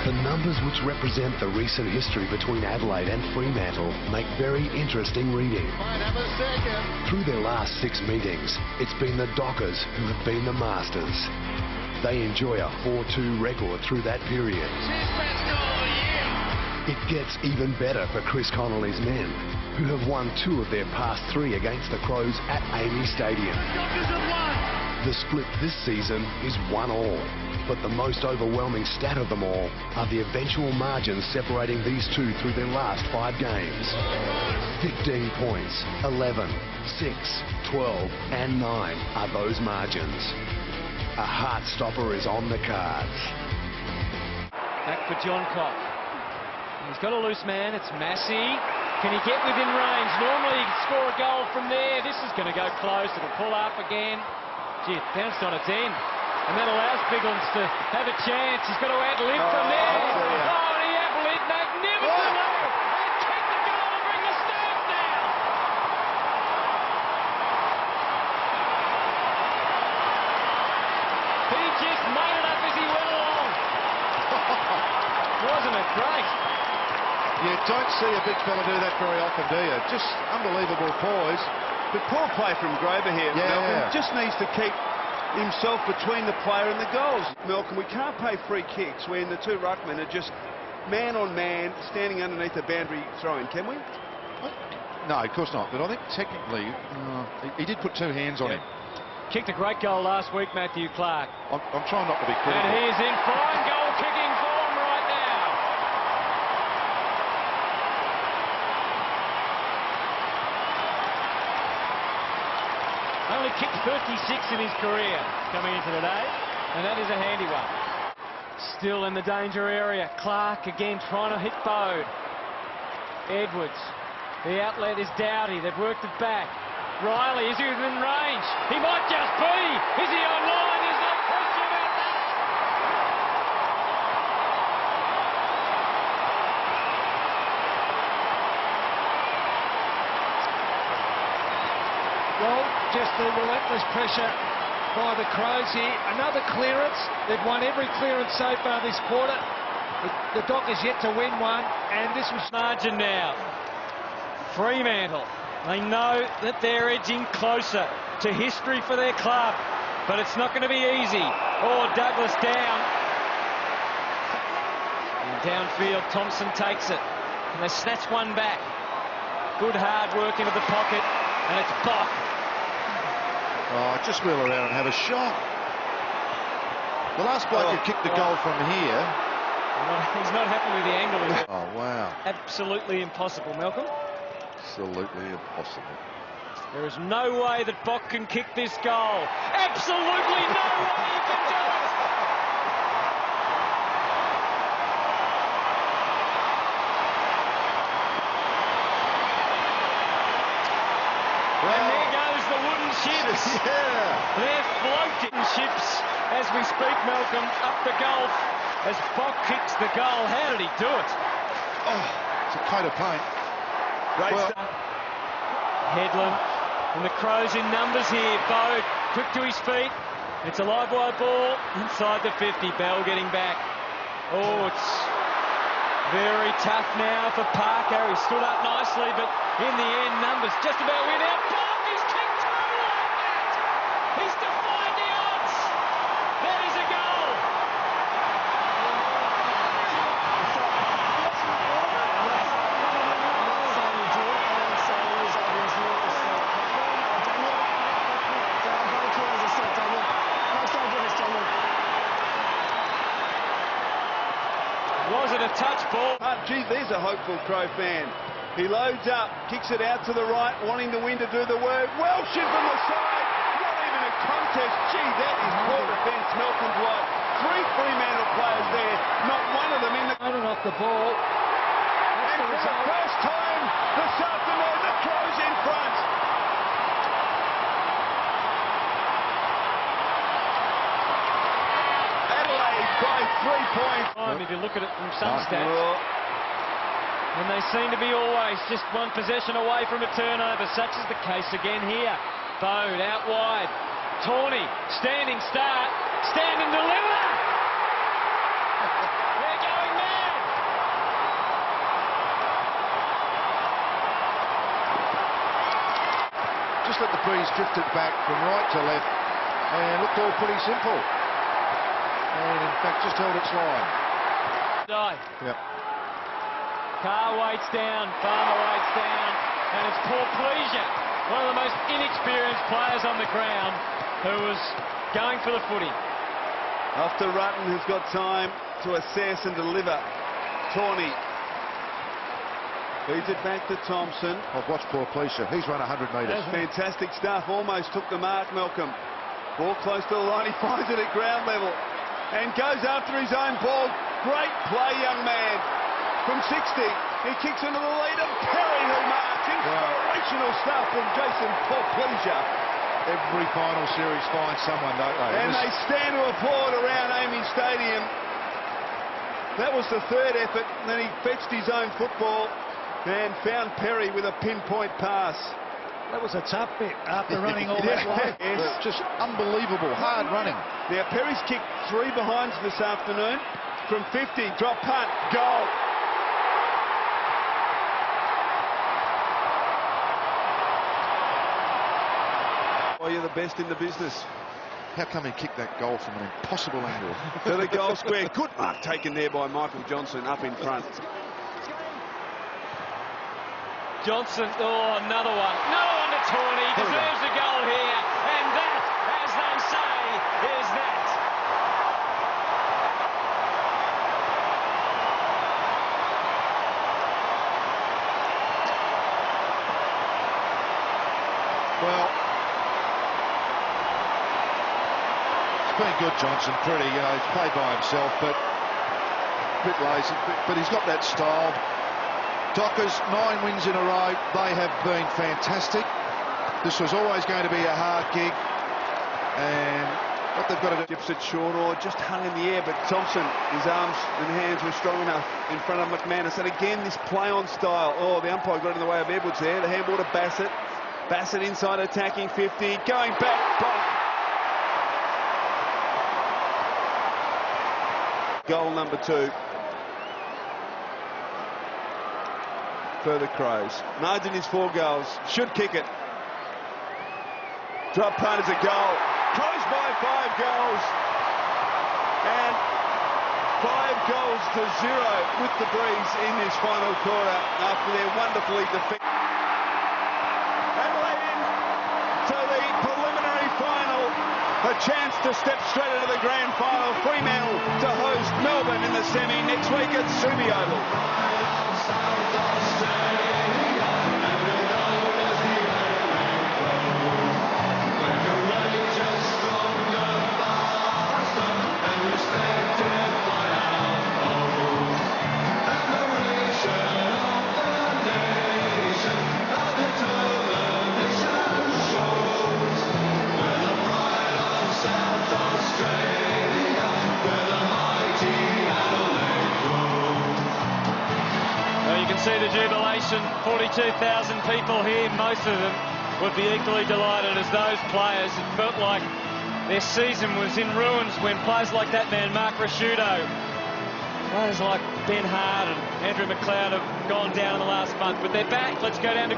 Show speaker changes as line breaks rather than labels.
The numbers which represent the recent history between Adelaide and Fremantle make very interesting reading.
Might have a second.
Through their last 6 meetings, it's been the Dockers who have been the masters. They enjoy a 4-2 record through that period. It gets even better for Chris Connolly's men, who have won 2 of their past 3 against the Crows at Amy Stadium. The split this season is 1-1, but the most overwhelming stat of them all are the eventual margins separating these two through their last 5 games. 15 points, 11, 6, 12 and 9 are those margins. A heart-stopper is on the cards.
Back for John Cock. He's got a loose man, it's Massey. Can he get within range? Normally he can score a goal from there. This is going to go close, it'll pull up again. Gee, it bounced on its end. And that allows Biggles to have a chance. He's got to ad-lib from there. Oh, and he ad-lib magnificent. And kick the goal and bring the stands down. He just made it up as he went along. Wasn't it great?
You don't see a big fella do that very often, do you? Just unbelievable poise. But poor play from Grover here, Malcolm. Just needs to keep himself between the player and the goals. Malcolm, we can't pay free kicks when the 2 ruckmen are just man on man standing underneath the boundary throwing, can we?
No, of course not. But I think technically he did put 2 hands on him.
Kicked a great goal last week, Matthew Clark.
I'm trying not to be critical.
And he is in fine goal-kicking form right now. Only kicked 36 in his career coming into today, and that is a handy one. Still in the danger area. Clark again trying to hit Bode. Edwards. The outlet is Doughty. They've worked it back. Riley, is he within range? He might just be. Is he online? There's no question about that.
Well, just the relentless pressure by the Crows here. Another clearance. They've won every clearance so far this quarter. The Dockers yet to win one, and this was
margin now. Fremantle. They know that they're edging closer to history for their club, but it's not going to be easy. Oh, Douglas down. And downfield, Thompson takes it, and they snatch one back. Good hard work into the pocket, and it's Bock.
Oh, just wheel around and have a shot. The last bloke who kicked the goal from here.
He's not happy with the angle.
Oh, wow.
Absolutely impossible, Malcolm.
Absolutely impossible.
There is no way that Bock can kick this goal. Absolutely no way you can do it. And there goes the wooden ships. They're floating ships as we speak, Malcolm, up the Gulf as Bock kicks the goal. How did he do it?
Oh, it's a coat of paint.
Great stuff. Headland and the Crows in numbers here. Bode quick to his feet. It's a live wire ball inside the 50. Bell getting back. Oh, it's very tough now for Parker. He stood up nicely, but in the end, numbers just about win out. Bock is kicked through like that. He's defied the odds. That is a goal. Was it a touch ball?
Gee, there's a hopeful Crow fan. He loads up, kicks it out to the right, wanting the wind to do the work. Welsh in from the side. Not even a contest. Gee, that is poor defence, Malcolm Dwight. 3 Fremantle players there, not one of them in the...
off the ball.
And for the first time this afternoon, the Crows in front. Adelaide by 3 points.
If you look at it from some stats, and they seem to be always just one possession away from a turnover. Such is the case again here. Bode out wide. Tawney, standing start, stand and deliver. They're going
just let the breeze drift it back from right to left, and looked all pretty simple. And in fact, just held its line.
Yep. Carr waits down, Farmer waits down, and it's poor Pleasure, one of the most inexperienced players on the ground, who was going for the footy.
After Rutten, who's got time to assess and deliver. Tawney feeds it back to Thompson.
I've watched poor Pleasure. He's run 100 metres.
Fantastic stuff. Almost took the mark, Malcolm. Ball close to the line. He finds it at ground level and goes after his own ball. Great play, young man. From 60, he kicks into the lead of Perry, who marks. Inspirational stuff from Jason Pleasure.
Every final series finds someone, don't they?
And they stand to applaud around Amy Stadium. That was the third effort. Then he fetched his own football and found Perry with a pinpoint pass.
That was a tough bit after running all that way.
Yes.
Just unbelievable, hard running.
Now, Perry's kicked 3 behinds this afternoon. From 50, drop punt, goal. Oh, you're the best in the business.
How come he kicked that goal from an impossible angle?
To the goal square. Good mark taken there by Michael Johnson up in front.
Johnson, another one. Another one to Tawney. He deserves a goal here. And that, as they say, is that.
Well, it's been good, Johnson. Pretty, he's played by himself, but a bit lazy. But he's got that style. Dockers, 9 wins in a row. They have been fantastic. This was always going to be a hard gig, and what they've got to do.
Dips it short or just hung in the air, but Thompson, his arms and hands were strong enough in front of McManus. And again, this play-on style. Oh, the umpire got in the way of Edwards there. The handball to Bassett. Bassett inside attacking 50, going back. Goal number 2. For the Crows. Margin is 4 goals. Should kick it. Drop punt is a goal. Crows by 5 goals. And 5 goals to 0 with the breeze in this final quarter after their wonderfully defeated. Adelaide into the preliminary final. A chance to step straight into the grand final. Fremantle to host Melbourne in the semi next week at Subi Oval.
You can see the jubilation, 42,000 people here, most of them would be equally delighted as those players. It felt like their season was in ruins when players like that man, Mark Rasciuto, players like Ben Hart and Andrew McLeod have gone down in the last month, but they're back. Let's go down to